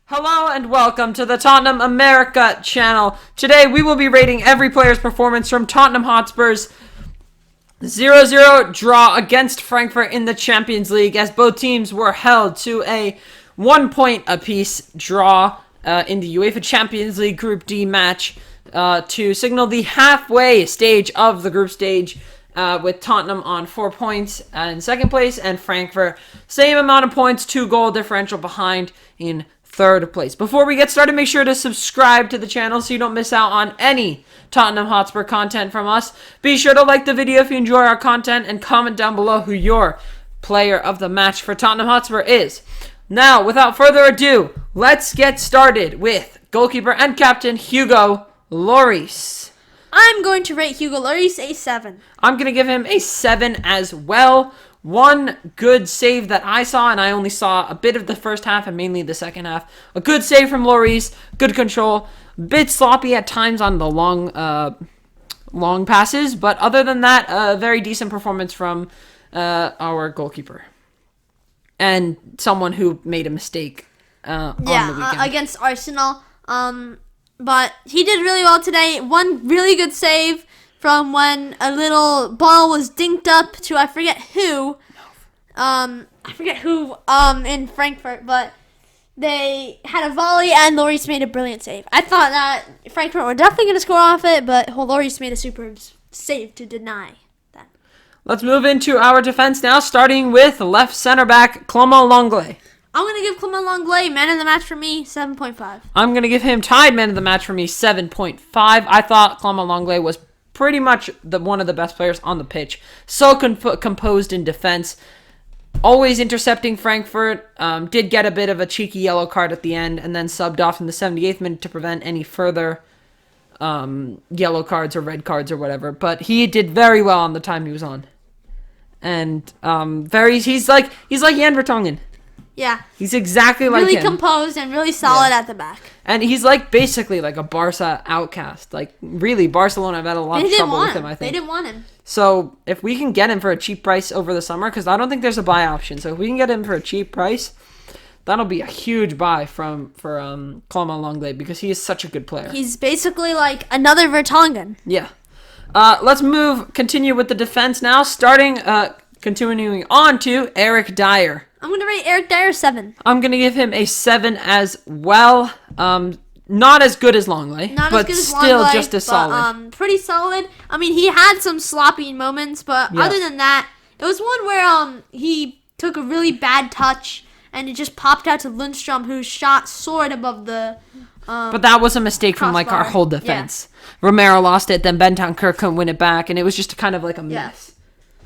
Hello and welcome to the Tottenham America channel. Today we will be rating every player's performance from Tottenham Hotspur's 0-0 draw against Frankfurt in the Champions League, as both teams were held to a 1 point apiece draw in the UEFA Champions League Group D match to signal the halfway stage of the group stage, with Tottenham on 4 points in second place and Frankfurt same amount of points, 2-goal differential behind in third place. Before we get started, make sure to subscribe to the channel so you don't miss out on any Tottenham Hotspur content from us. Be sure to like the video if you enjoy our content and comment down below who your player of the match for Tottenham Hotspur is. Now, without further ado, let's get started with goalkeeper and captain Hugo Lloris. I'm going to rate Hugo Lloris a 7. I'm going to give him a 7 as well. One good save that I saw, and I only saw a bit of the first half and mainly the second half. A good save from Lloris, good control, bit sloppy at times on the long passes, but other than that, a very decent performance from our goalkeeper. And someone who made a mistake on the weekend. Against Arsenal. But he did really well today. One really good save from when a little ball was dinked up to I forget who in Frankfurt, but they had a volley and Lloris made a brilliant save. I thought that Frankfurt were definitely going to score off it, but Lloris made a superb save to deny that. Let's move into our defense now, starting with left center back Clement Lenglet. I'm going to give Clement Lenglet man of the match for me, 7.5. I'm going to give him tied man of the match for me, 7.5. I thought Clement Lenglet was pretty much one of the best players on the pitch. So composed in defense. Always intercepting Frankfurt. Did get a bit of a cheeky yellow card at the end and then subbed off in the 78th minute to prevent any further yellow cards or red cards or whatever. But he did very well on the time he was on. And he's like Jan Vertonghen. Yeah. He's exactly like him. Really composed and really solid at the back. And he's basically like a Barca outcast. Really, Barcelona have had a lot of trouble with him, I think. They didn't want him. So if we can get him for a cheap price over the summer, because I don't think there's a buy option. So if we can get him for a cheap price, that'll be a huge buy for Clement Lenglet, because he is such a good player. He's basically like another Vertonghen. Yeah. Let's continue with the defense now, continuing on to Eric Dier. I'm going to rate Eric Dier 7. I'm going to give him a 7 as well. Not as good as Lenglet, but still just as solid. Pretty solid. I mean, he had some sloppy moments, but other than that, it was one where he took a really bad touch, and it just popped out to Lundstrom, whose shot soared above the but that was a mistake from our whole defense. Yeah. Romero lost it, then Bentancur couldn't win it back, and it was just kind of like a mess.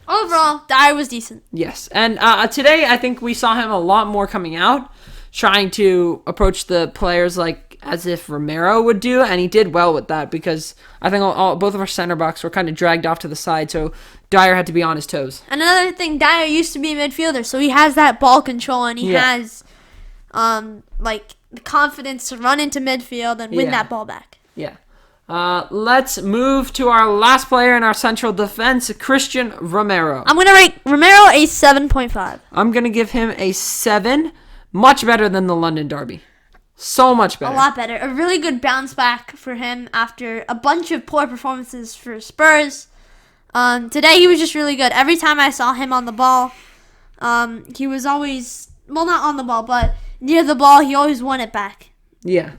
Overall, Dier was decent. Yes, and today I think we saw him a lot more coming out, trying to approach the players as if Romero would do, and he did well with that, because I think both of our center backs were kind of dragged off to the side, so Dier had to be on his toes. And another thing, Dier used to be a midfielder, so he has that ball control, and he has the confidence to run into midfield and win that ball back. Yeah. Let's move to our last player in our central defense, Cristian Romero. I'm going to rate Romero a 7.5. I'm going to give him a 7. Much better than the London derby. So much better. A lot better. A really good bounce back for him after a bunch of poor performances for Spurs. Today he was just really good. Every time I saw him on the ball, he was always, well, not on the ball, but near the ball, he always won it back. Yeah.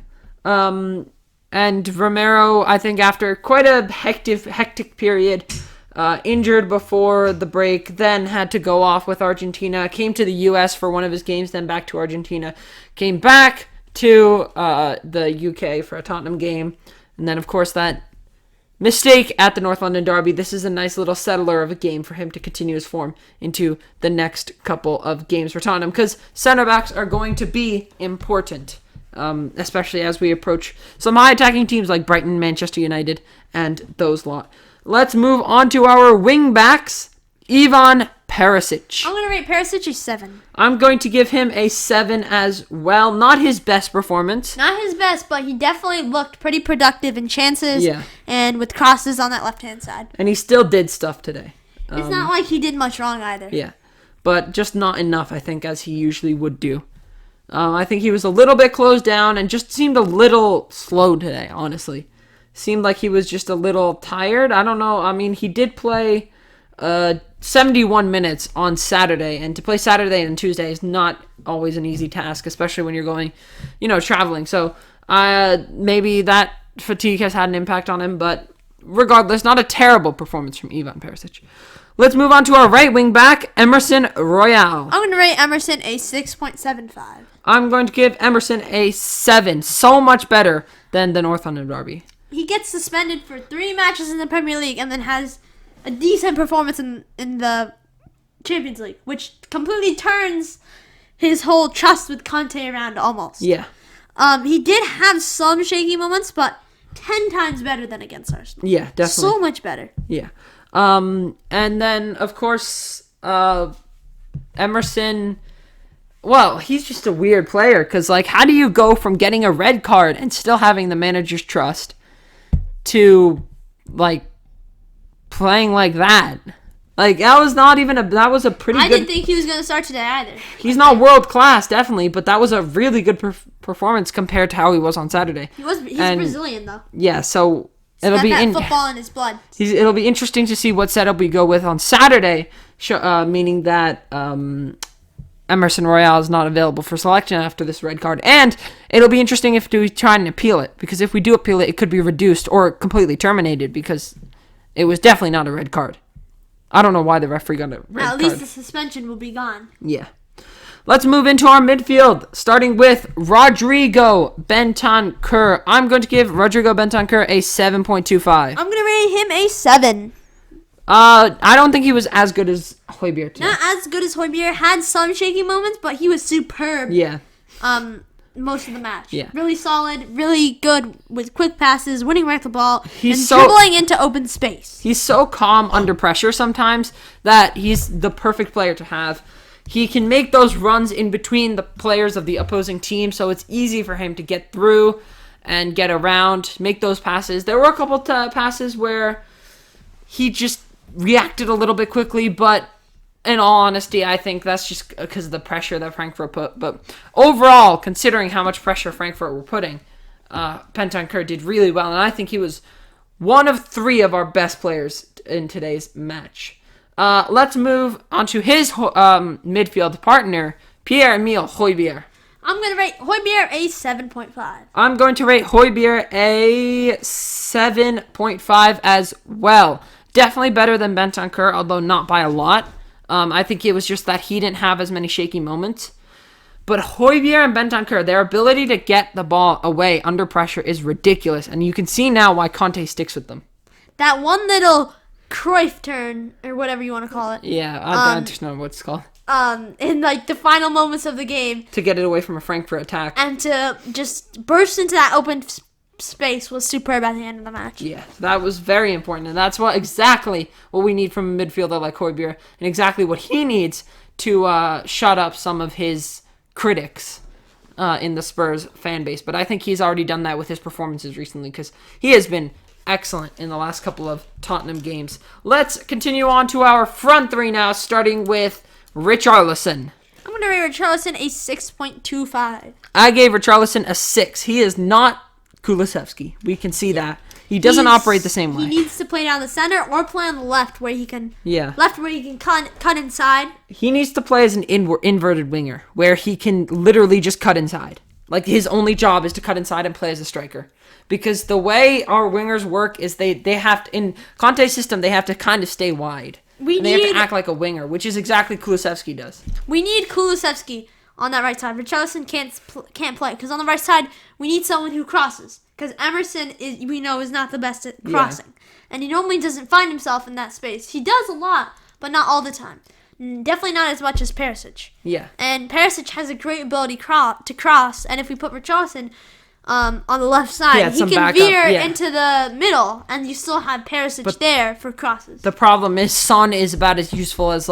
And Romero, I think after quite a hectic period, injured before the break, then had to go off with Argentina, came to the U.S. for one of his games, then back to Argentina, came back to the U.K. for a Tottenham game, and then, of course, that mistake at the North London derby. This is a nice little settler of a game for him to continue his form into the next couple of games for Tottenham, because center backs are going to be important. Especially as we approach some high attacking teams like Brighton, Manchester United, and those lot. Let's move on to our wing backs. Ivan Perisic. I'm going to rate Perisic a 7. I'm going to give him a 7 as well. Not his best performance. Not his best, but he definitely looked pretty productive in chances and with crosses on that left-hand side. And he still did stuff today. It's not like he did much wrong either. Yeah, but just not enough, I think, as he usually would do. I think he was a little bit closed down and just seemed a little slow today, honestly. Seemed like he was just a little tired. I don't know. I mean, he did play 71 minutes on Saturday, and to play Saturday and Tuesday is not always an easy task, especially when you're going, traveling. So maybe that fatigue has had an impact on him, but regardless, not a terrible performance from Ivan Perisic. Let's move on to our right wing back, Emerson Royal. I'm going to rate Emerson a 6.75. I'm going to give Emerson a 7. So much better than the North London derby. He gets suspended for 3 matches in the Premier League and then has a decent performance in the Champions League, which completely turns his whole trust with Conte around almost. Yeah. He did have some shaky moments, but 10 times better than against Arsenal. Yeah, definitely. So much better. Yeah. And then, of course, Emerson, well, he's just a weird player because, how do you go from getting a red card and still having the manager's trust to, playing like that? That was a pretty good... I didn't think he was going to start today either. He's not world class, definitely, but that was a really good performance compared to how he was on Saturday. He's Brazilian, though. Yeah, so... It'll be football in his blood. It'll be interesting to see what setup we go with on Saturday, meaning that Emerson Royal is not available for selection after this red card. And it'll be interesting if we try and appeal it, because if we do appeal it, it could be reduced or completely terminated because it was definitely not a red card. I don't know why the referee got a red card. At least the suspension will be gone. Yeah. Let's move into our midfield, starting with Rodrigo Bentancur. I'm going to give Rodrigo Bentancur a 7.25. I'm going to rate him a 7. I don't think he was as good as Hojbjerg today. Not as good as Hojbjerg. Had some shaky moments, but he was superb. Yeah. Most of the match. Yeah. Really solid, really good with quick passes, winning back the ball, dribbling into open space. He's so calm under pressure sometimes that he's the perfect player to have. He can make those runs in between the players of the opposing team, so it's easy for him to get through and get around, make those passes. There were a couple passes where he just reacted a little bit quickly, but in all honesty, I think that's just because of the pressure that Frankfurt put. But overall, considering how much pressure Frankfurt were putting, Bentancur did really well, and I think he was one of 3 of our best players in today's match. Let's move on to his midfield partner, Pierre-Emile Hojbjerg. I'm going to rate Hojbjerg a 7.5. I'm going to rate Hojbjerg a 7.5 as well. Definitely better than Bentancur, although not by a lot. I think it was just that he didn't have as many shaky moments. But Hojbjerg and Bentancur, their ability to get the ball away under pressure is ridiculous, and you can see now why Conte sticks with them. That one little Cruyff turn, or whatever you want to call it. Yeah, I don't know what it's called. In the final moments of the game. To get it away from a Frankfurt attack. And to just burst into that open space was superb at the end of the match. Yeah, that was very important, and that's exactly what we need from a midfielder like Hojbjerg, and exactly what he needs to shut up some of his critics in the Spurs fan base. But I think he's already done that with his performances recently, because he has been excellent in the last couple of Tottenham games. Let's continue on to our front 3 now, starting with Richarlison. I'm going to rate Richarlison a 6.25. I gave Richarlison a 6. He is not Kulusevski. We can see that. He doesn't operate the same way. He needs to play down the center or play on the left where he can cut inside. He needs to play as an inverted winger where he can literally just cut inside. His only job is to cut inside and play as a striker. Because the way our wingers work is they have to, in Conte's system, they have to kind of stay wide. They have to act like a winger, which is exactly Kulusevski does. We need Kulusevski on that right side. Richarlison can't play because on the right side we need someone who crosses. Because Emerson is not the best at crossing, and he normally doesn't find himself in that space. He does a lot, but not all the time. Definitely not as much as Perisic. Yeah. And Perisic has a great ability to cross, and if we put Richarlison on the left side, he can veer into the middle, and you still have Perisic there for crosses. The problem is Son is about as useful as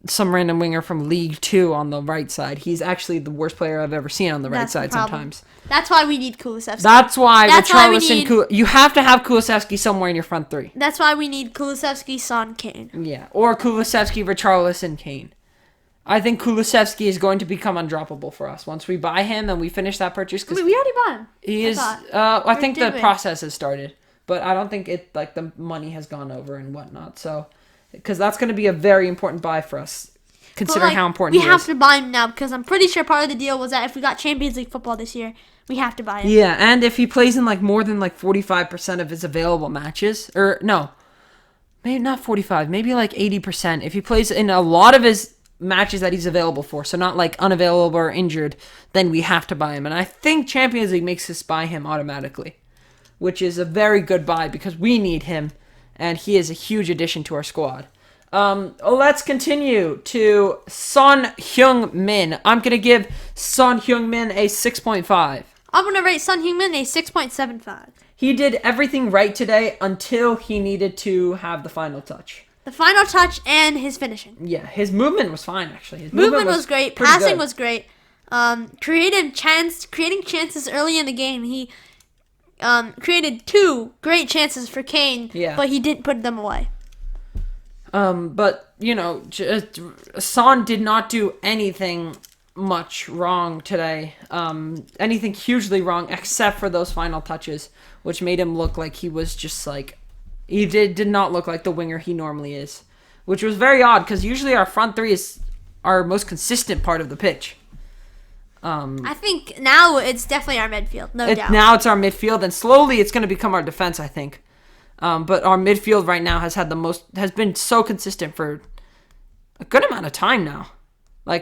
some random winger from League 2 on the right side. He's actually the worst player I've ever seen on the right side sometimes. That's why we need Kulusevski. That's why Richarlison... You have to have Kulusevski somewhere in your front three. That's why we need Kulusevski, Son, Kane. Yeah, or Kulusevski, Richarlison, Kane. I think Kulusevski is going to become undroppable for us once we buy him and we finish that purchase. Wait, we already bought him. He is... I think the process has started. But I don't think the money has gone over and whatnot. So, because that's going to be a very important buy for us, considering how important he is. We have to buy him now because I'm pretty sure part of the deal was that if we got Champions League football this year, we have to buy him. Yeah, and if he plays in more than 45% of his available matches, or no, maybe not 45, maybe 80%. If he plays in a lot of his matches that he's available for, so not unavailable or injured, then we have to buy him. And I think Champions League makes us buy him automatically, which is a very good buy because we need him, and he is a huge addition to our squad. Let's continue to Son Heung-min. I'm going to give Son Heung-min a 6.5. I'm going to rate Son Heung-min a 6.75. He did everything right today until he needed to have the final touch. The final touch and his finishing. Yeah, his movement was fine, actually. His movement was great. Passing was great. Creating chances early in the game. He created 2 great chances for Kane, but he didn't put them away. But, Son did not do anything much wrong today. Anything hugely wrong except for those final touches, which made him look like he was just he did not look like the winger he normally is, which was very odd because usually our front three is our most consistent part of the pitch. I think now it's definitely our midfield, no doubt. Now it's our midfield, and slowly it's going to become our defense, I think. But our midfield right now has been so consistent for a good amount of time now.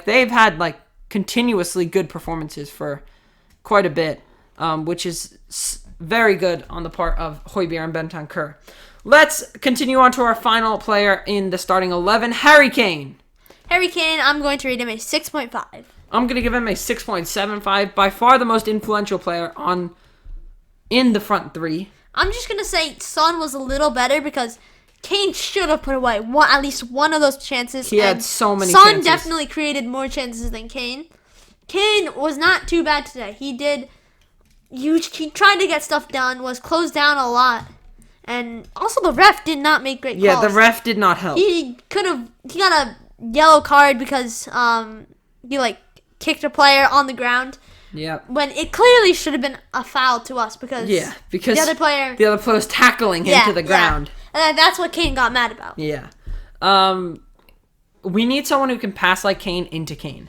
They've had continuously good performances for quite a bit, which is very good on the part of Hojbjerg and Bentancur. Let's continue on to our final player in the starting 11, Harry Kane. Harry Kane, I'm going to rate him a 6.5. I'm going to give him a 6.75. By far the most influential player in the front three. I'm just going to say Son was a little better because Kane should have put away at least one of those chances. He had so many chances. Son definitely created more chances than Kane. Kane was not too bad today. He tried to get stuff done, was closed down a lot. And also the ref did not make great calls. Yeah, the ref did not help. He got a yellow card because he kicked a player on the ground. Yeah. When it clearly should have been a foul to us because the other player was tackling him to the ground. Yeah. And that's what Kane got mad about. Yeah. We need someone who can pass like Kane into Kane.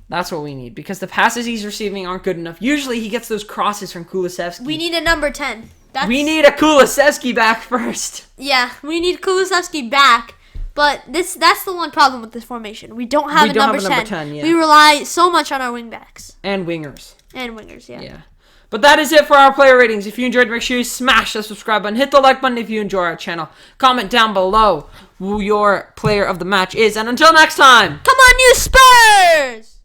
That's what we need because the passes he's receiving aren't good enough. Usually he gets those crosses from Kulusevski. We need a number 10. We need a Kulusevski back first. Yeah, we need Kulusevski back. But that's the one problem with this formation. We don't have a number 10. Yeah. We rely so much on our wingbacks. And wingers. Yeah. But that is it for our player ratings. If you enjoyed, make sure you smash the subscribe button. Hit the like button if you enjoy our channel. Comment down below who your player of the match is. And until next time. Come on, you Spurs!